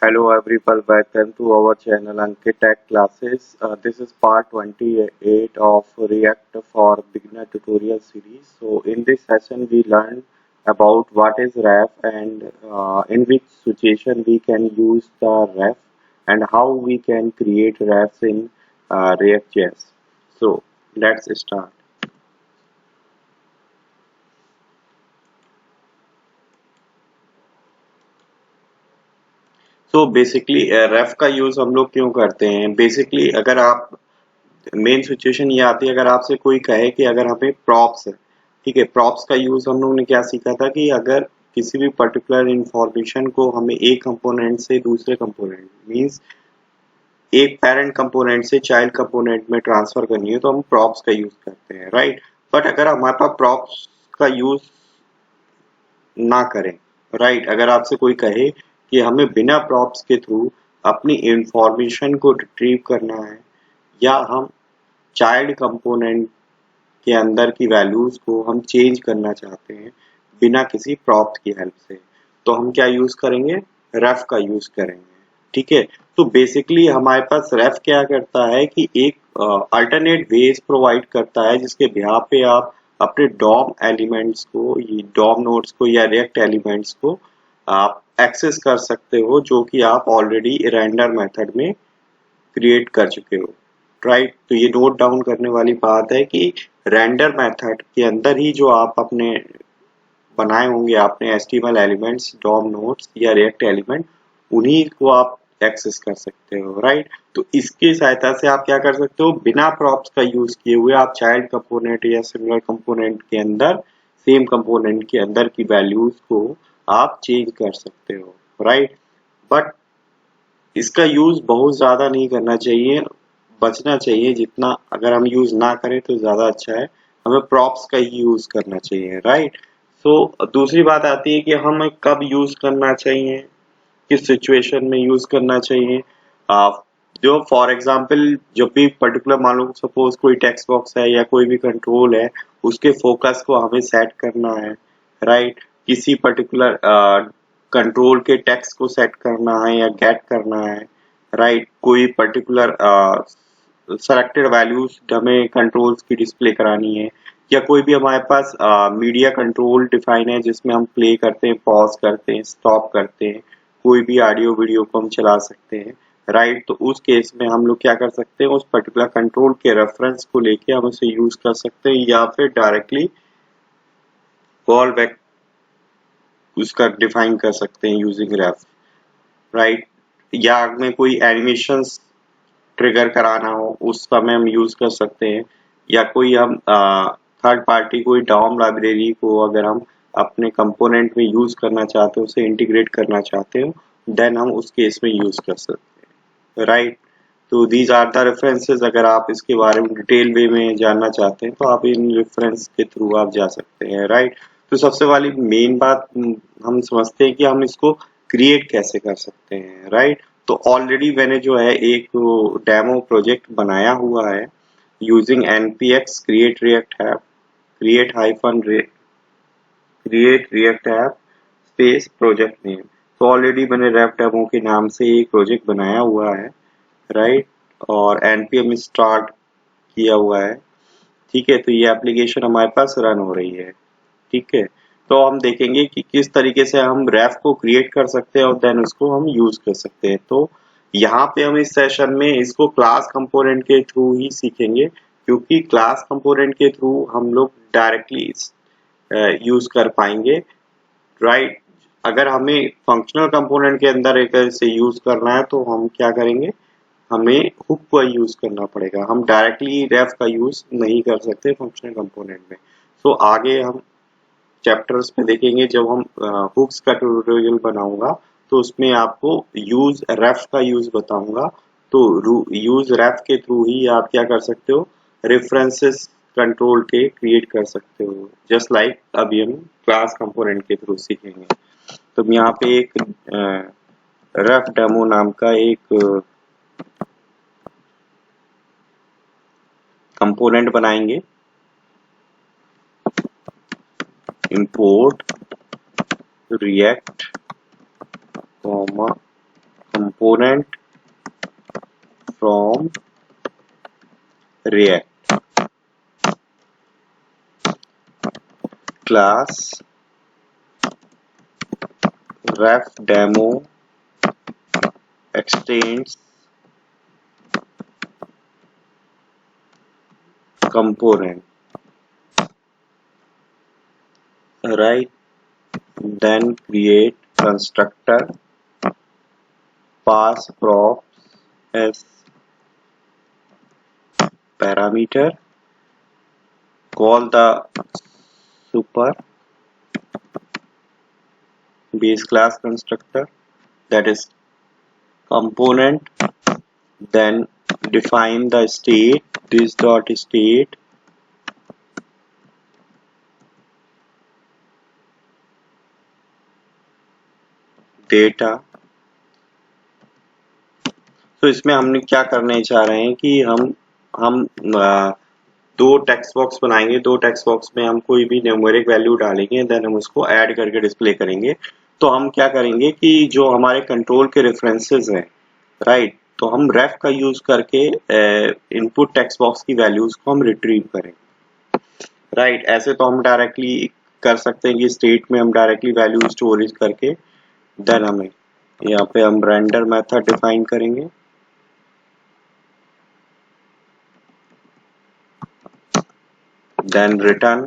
Hello everyone, welcome to our channel Ankit Tech Classes. This is part 28 of React for Beginner tutorial series. So in this session we learn about what is ref and in which situation we can use the ref and how we can create refs in React.js. So let's start. So basically ref का use हम लोग क्यों करते हैं? Basically अगर आप main situation ये आती है अगर आपसे कोई कहे कि अगर हमें प्रॉप्स है, ठीक है, प्रॉप्स का यूज हम लोग ने क्या सीखा था कि अगर किसी भी पर्टिकुलर इंफॉर्मेशन को हमें एक कंपोनेंट से दूसरे कंपोनेंट मींस एक पेरेंट कंपोनेंट से चाइल्ड कंपोनेंट में ट्रांसफर करनी है तो हम प्रॉप्स का यूज करते हैं, राइट। बट अगर हमारे पास प्रॉप्स का यूज ना करें, राइट, अगर आपसे कोई कहे कि हमें बिना प्रॉप्स के थ्रू अपनी इंफॉर्मेशन को रिट्रीव करना है या हम चाइल्ड कंपोनेंट के अंदर की वैल्यूज को हम चेंज करना चाहते हैं बिना किसी प्रॉप्ट की हेल्प से, तो हम क्या यूज करेंगे? रेफ का यूज करेंगे, ठीक है। तो बेसिकली हमारे पास रेफ क्या करता है कि एक अल्टरनेट वेज प्रोवाइड करता है जिसके बिहाफ पे आप अपने डॉम एलिमेंट्स को, ये डॉम नोड्स को या रिएक्ट एलिमेंट्स को आप एक्सेस कर सकते हो जो कि आप ऑलरेडी रेंडर मेथड में क्रिएट कर चुके हो, राइट। तो ये नोट डाउन करने वाली बात है कि रेंडर मेथड के अंदर ही जो आप अपने बनाए होंगे आपने एचटीएमएल एलिमेंट्स, डॉम नोड्स या रिएक्ट एलिमेंट, उन्हीं को आप एक्सेस कर सकते हो, राइट। तो इसकी सहायता से आप क्या कर सकते हो? बिना प्रॉप्स का यूज किए हुए आप चाइल्ड कंपोनेंट या सिमिलर कंपोनेंट के अंदर, सेम कंपोनेंट के अंदर की वैल्यूज को आप चेंज कर सकते हो, राइट। बट इसका यूज बहुत ज्यादा नहीं करना चाहिए, बचना चाहिए। जितना अगर हम यूज ना करें तो ज्यादा अच्छा है, हमें प्रॉप्स का ही यूज करना चाहिए, राइट। सो दूसरी बात आती है कि हमें कब यूज करना चाहिए, किस सिचुएशन में यूज करना चाहिए। आ, जो फॉर एग्जांपल जब भी पर्टिकुलर मान लो सपोज कोई टेक्स्ट बॉक्स है या कोई भी कंट्रोल है, उसके फोकस को हमें सेट करना है, राइट। किसी पर्टिकुलर कंट्रोल के टेक्स्ट को सेट करना है या गेट करना है, राइट। कोई पर्टिकुलर सेलेक्टेड वैल्यूज हमें कंट्रोल्स की डिस्प्ले करानी है, या कोई भी हमारे पास मीडिया कंट्रोल डिफाइन है जिसमें हम प्ले करते हैं, पॉज करते हैं, स्टॉप करते हैं, कोई भी ऑडियो वीडियो को हम चला सकते हैं, राइट। तो उस केस में हम लोग क्या कर सकते हैं? उस पर्टिकुलर कंट्रोल के रेफरेंस को लेके हम उसे यूज कर सकते हैं या फिर डायरेक्टली कॉल बैक उसका डिफाइन कर सकते हैं यूजिंग रेफ, राइट। या हमें कोई एनिमेशन ट्रिगर कराना हो उस समय हम यूज कर सकते हैं, या कोई हम थर्ड पार्टी कोई डॉम लाइब्रेरी को अगर हम अपने कंपोनेंट में यूज करना चाहते हो, उसे इंटीग्रेट करना चाहते हो, देन हम उस केस में यूज कर सकते हैं, राइट। तो दीज आर द रेफरेंसेस। अगर आप इसके बारे में डिटेल वे में जानना चाहते हैं तो आप इन रेफरेंस के थ्रू आप जा सकते हैं, राइट। तो सबसे वाली मेन बात हम समझते हैं कि हम इसको क्रिएट कैसे कर सकते हैं, राइट। तो ऑलरेडी मैंने जो है एक डेमो प्रोजेक्ट बनाया हुआ है using npx create react app create hyphen create react app space project name। तो ऑलरेडी मैंने रेफ डेमो के नाम से एक प्रोजेक्ट बनाया हुआ है, राइट, और npm स्टार्ट किया हुआ है, ठीक है। तो ये एप्लीकेशन हमारे पास रन हो रही है, ठीक है। तो हम देखेंगे कि किस तरीके से हम रेफ को क्रिएट कर सकते हैं और देन उसको हम यूज कर सकते हैं। तो यहाँ पे हम इस सेशन में इसको क्लास कंपोनेंट के थ्रू ही सीखेंगे, क्योंकि क्लास कंपोनेंट के थ्रू हम लोग डायरेक्टली यूज कर पाएंगे, राइट। अगर हमें फंक्शनल कंपोनेंट के अंदर एक से यूज करना है तो हम क्या करेंगे? हमें हुक का यूज करना पड़ेगा, हम डायरेक्टली रेफ का यूज नहीं कर सकते फंक्शनल कंपोनेंट में। तो आगे हम चैप्टर्स में देखेंगे, जब हम हुक्स का ट्यूटोरियल बनाऊंगा तो उसमें आपको यूज रेफ का यूज बताऊंगा। तो यूज रेफ के थ्रू ही आप क्या कर सकते हो? रेफरेंसेस कंट्रोल के क्रिएट कर सकते हो, जस्ट लाइक अभी हम क्लास कंपोनेंट के थ्रू सीखेंगे। तो हम यहाँ पे एक रेफ डेमो नाम का एक कंपोनेंट बनाएंगे, import react comma component from React class ref demo extends component, right? Then create constructor, pass props as parameter, call the super base class constructor, that is component, then define the state, this dot state, data. तो इसमें हमने क्या करने चाह रहे हैं कि हम दो टेक्स्ट बॉक्स बनाएंगे, दो टेक्स्ट बॉक्स में हम कोई भी न्यूमेरिक वैल्यू डालेंगे, देन हम उसको ऐड करके डिस्प्ले करेंगे। तो हम क्या करेंगे कि जो हमारे कंट्रोल के रेफरेंसेस हैं, राइट, तो हम रेफ का यूज करके इनपुट टेक्स्ट बॉक्स की वैल्यूज को हम रिट्रीव करेंगे, राइट। ऐसे तो हम डायरेक्टली कर सकते हैं कि स्टेट में हम डायरेक्टली वैल्यू स्टोरेज करके देन हमें यहाँ पे हम रेंडर मेथड डिफाइन करेंगे, then return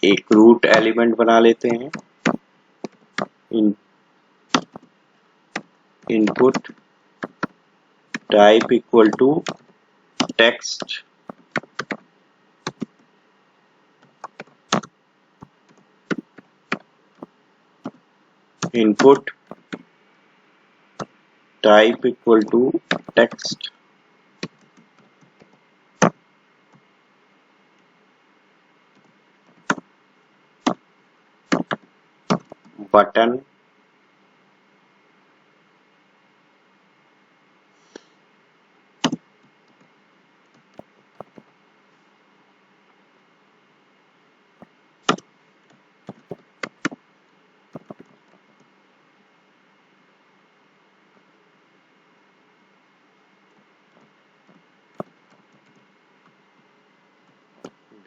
एक रूट एलिमेंट बना लेते हैं, input type equal to text, input type equal to text, button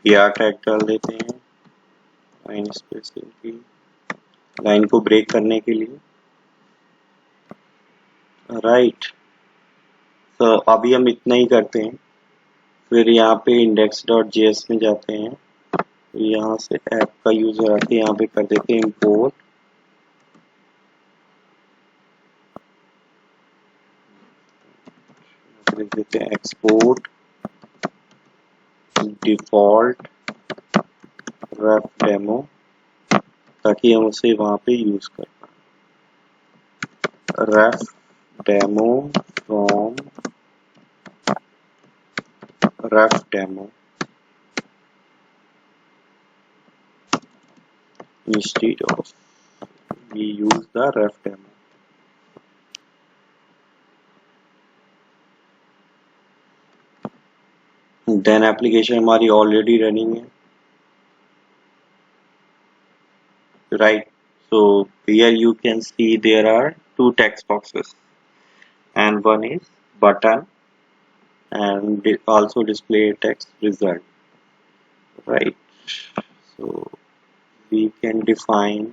या टैग डाल देते हैं लाइन स्पेसिंग की, लाइन को ब्रेक करने के लिए, राइट। तो अभी हम इतना ही करते हैं, फिर यहाँ पे index.js में जाते हैं, यहाँ से ऐप का यूजर आके यहाँ पे कर देते हैं इंपोर्ट, लिख देते हैं एक्सपोर्ट डिफॉल्ट रेफ डेमो, ताकि हम उसे वहां पे यूज कर पाए। Ref demo from ref demo instead of we use the ref demo. Then application हमारी already running है, right? So here you can see there are two text boxes, and one is button and also display text result, right? So we can define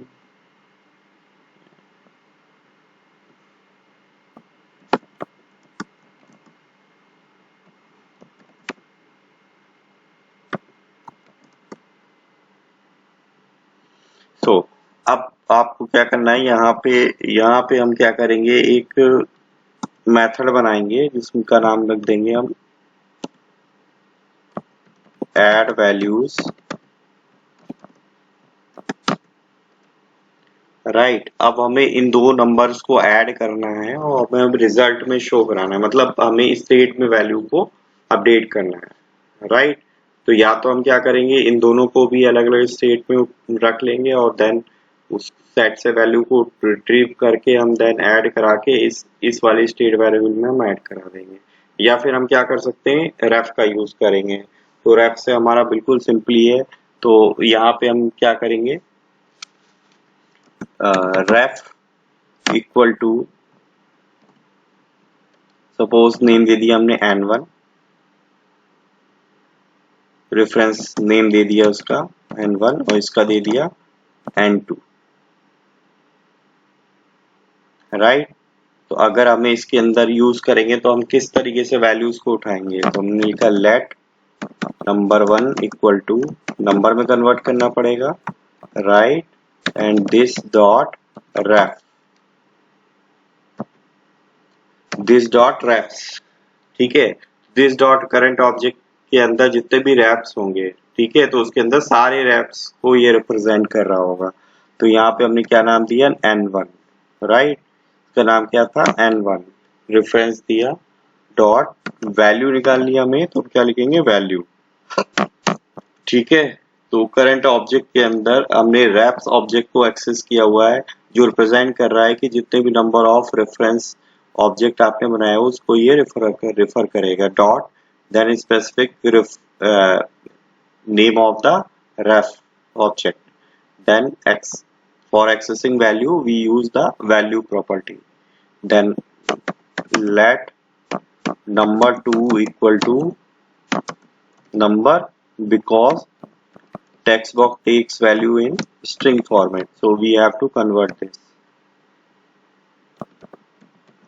तो अब आपको क्या करना है, यहाँ पे हम क्या करेंगे, एक मेथड बनाएंगे जिसका नाम रख देंगे हम add values, राइट। अब हमें इन दो नंबर्स को ऐड करना है और हमें रिजल्ट में शो कराना है, मतलब हमें स्टेट में वैल्यू को अपडेट करना है, राइट। तो या तो हम क्या करेंगे, इन दोनों को भी अलग अलग स्टेट में रख लेंगे और देन उस सेट से वैल्यू को रिट्रीव करके हम देन ऐड करा के इस वाले स्टेट वेरिएबल में हम ऐड करा देंगे, या फिर हम क्या कर सकते हैं, रेफ का यूज करेंगे। तो रेफ से हमारा बिल्कुल सिंपली है। तो यहाँ पे हम क्या करेंगे, रेफ इक्वल टू, सपोज नेम दे दिया हमने n1, रेफरेंस नेम दे दिया उसका n1 और इसका दे दिया n2, राइट। तो अगर हमें इसके अंदर यूज करेंगे तो हम किस तरीके से वैल्यूज को उठाएंगे, तो हमने लिखा let number 1 equal to, number में कन्वर्ट करना पड़ेगा, right, and this dot ref, this dot refs, ठीक है। दिस डॉट करंट ऑब्जेक्ट के अंदर जितने भी रैप्स होंगे, ठीक है, तो उसके अंदर सारे रैप्स को ये रिप्रेजेंट कर रहा होगा। तो यहाँ पे हमने क्या नाम दिया, n1, राइट, इसका नाम क्या था n1, रेफरेंस दिया, डॉट वैल्यू निकाल लिया हमें, तो क्या लिखेंगे वैल्यू, ठीक है। तो करंट ऑब्जेक्ट के अंदर हमने रैप्स ऑब्जेक्ट को एक्सेस किया हुआ है, जो रिप्रेजेंट कर रहा है कि जितने भी नंबर ऑफ रेफरेंस ऑब्जेक्ट आपने बनाया हो उसको ये रेफर करेगा, dot then specific name of the ref object, then x, for accessing value we use the value property, then let number 2 equal to number, because text box takes value in string format, so we have to convert this,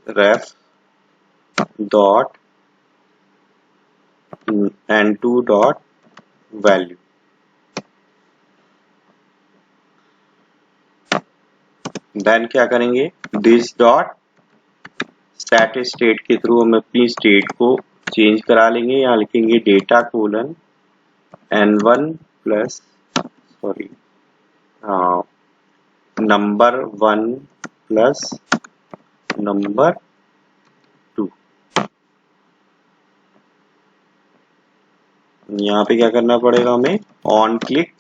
ref dot n2 dot value, then क्या करेंगे, this dot set state के through हम अपनी state को change करा लेंगे। यहाँ लिखेंगे data colon n1 plus, sorry, number 1 plus number 2। यहाँ पे क्या करना पड़ेगा हमें, ऑन क्लिक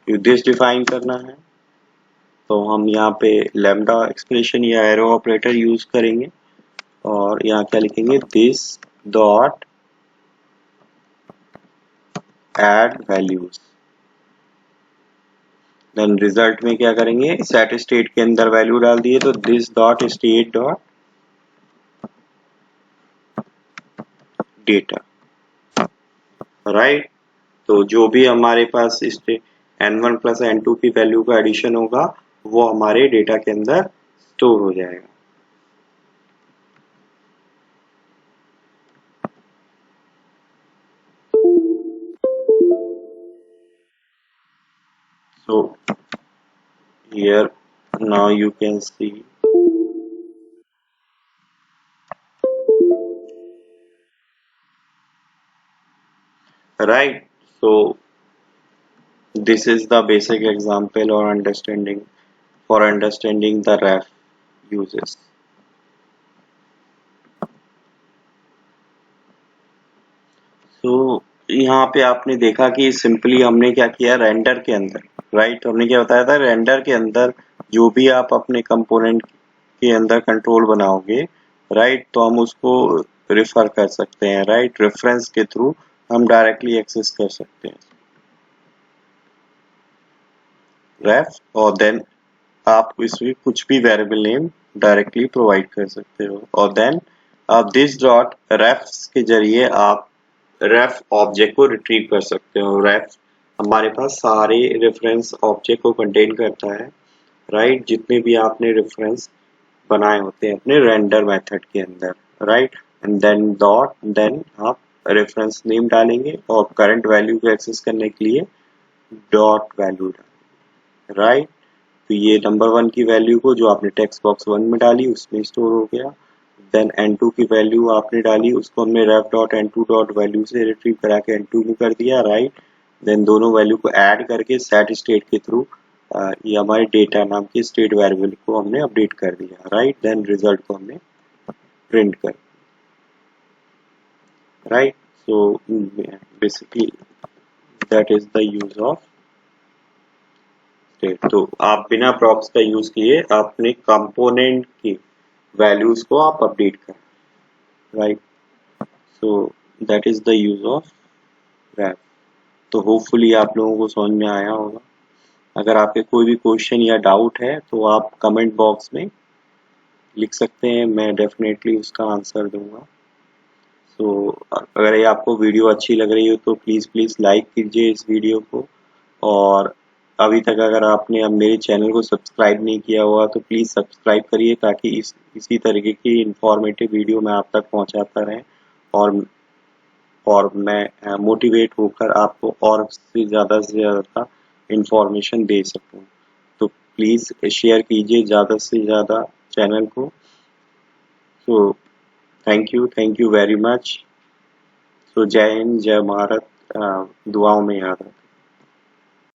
दिस डिफाइन करना है। तो हम यहाँ पे लैम्डा एक्सप्रेशन या एरो ऑपरेटर यूज करेंगे और यहाँ क्या लिखेंगे, this dot add values, then result में क्या करेंगे, सेट स्टेट के अंदर वैल्यू डाल दिए, तो this dot state dot data, right. तो जो भी हमारे पास n1 प्लस n2 की वैल्यू का एडिशन होगा वो हमारे डेटा के अंदर स्टोर हो जाएगा। So here now you can see, right, so this is the basic example or understanding for understanding the ref uses। तो यहाँ पे आपने देखा कि सिंपली हमने क्या किया, रेंडर के अंदर, राइट, हमने क्या बताया था, रेंडर के अंदर जो भी आप अपने कंपोनेंट के अंदर कंट्रोल बनाओगे, राइट, तो हम उसको रिफर कर सकते हैं, राइट, रेफरेंस के थ्रू हम डायरेक्टली एक्सेस कर सकते हैं रेफ, और देन आप इसमें कुछ भी वेरिएबल नेम डायरेक्टली प्रोवाइड कर सकते हो, और देन आप दिस डॉट रेफ्स के जरिए आप रेफ ऑब्जेक्ट को रिट्रीव कर सकते हो। रेफ हमारे पास सारे रेफरेंस ऑब्जेक्ट को कंटेन करता है, राइट, जितने भी आपने रेफरेंस बनाए होते हैं अपने रेंडर मेथड के अंदर, right, and then dot, then आप रेफरेंस नेम डालेंगे और करंट वैल्यू को एक्सेस करने के लिए डॉट वैल्यू डालेंगे, राइट। तो ये नंबर 1 की वैल्यू को जो आपने टेक्स्ट बॉक्स 1 में डाली उसमें स्टोर हो गया, देन n2 की वैल्यू आपने डाली उसको हमने ref dot n2 dot value से रिट्रीव करा के n2 में कर दिया, राइट, देन दोनों वैल्यू को ऐड करके सेट स्टेट के थ्रू ये हमारे डेटा नाम की स्टेट वेरिएबल को हमने अपडेट कर दिया, राइट, देन रिजल्ट को हमने प्रिंट कर, right. So basically that is the use of state. तो आप बिना प्रॉप्स का यूज किए अपने कंपोनेंट की वैल्यूज को आप अपडेट करें, right. So that is the use of wrap. तो होपफुली आप लोगों को समझ में आया होगा। अगर आपके कोई भी क्वेश्चन या डाउट है तो आप कमेंट बॉक्स में लिख सकते हैं, मैं डेफिनेटली उसका आंसर दूंगा। सो अगर ये आपको वीडियो अच्छी लग रही हो तो प्लीज़ लाइक कीजिए इस वीडियो को, और अभी तक अगर आपने अब मेरे चैनल को सब्सक्राइब नहीं किया हुआ तो प्लीज़ सब्सक्राइब करिए, ताकि इसी तरीके की इंफॉर्मेटिव वीडियो मैं आप तक पहुंचाता रहें, और मैं मोटिवेट होकर आपको और से ज़्यादा इंफॉर्मेशन दे सकूं। तो प्लीज़ शेयर कीजिए ज़्यादा से ज़्यादा चैनल को। So thank you very much. So जय हिंद, जय भारत, दुआओं में याद रखें।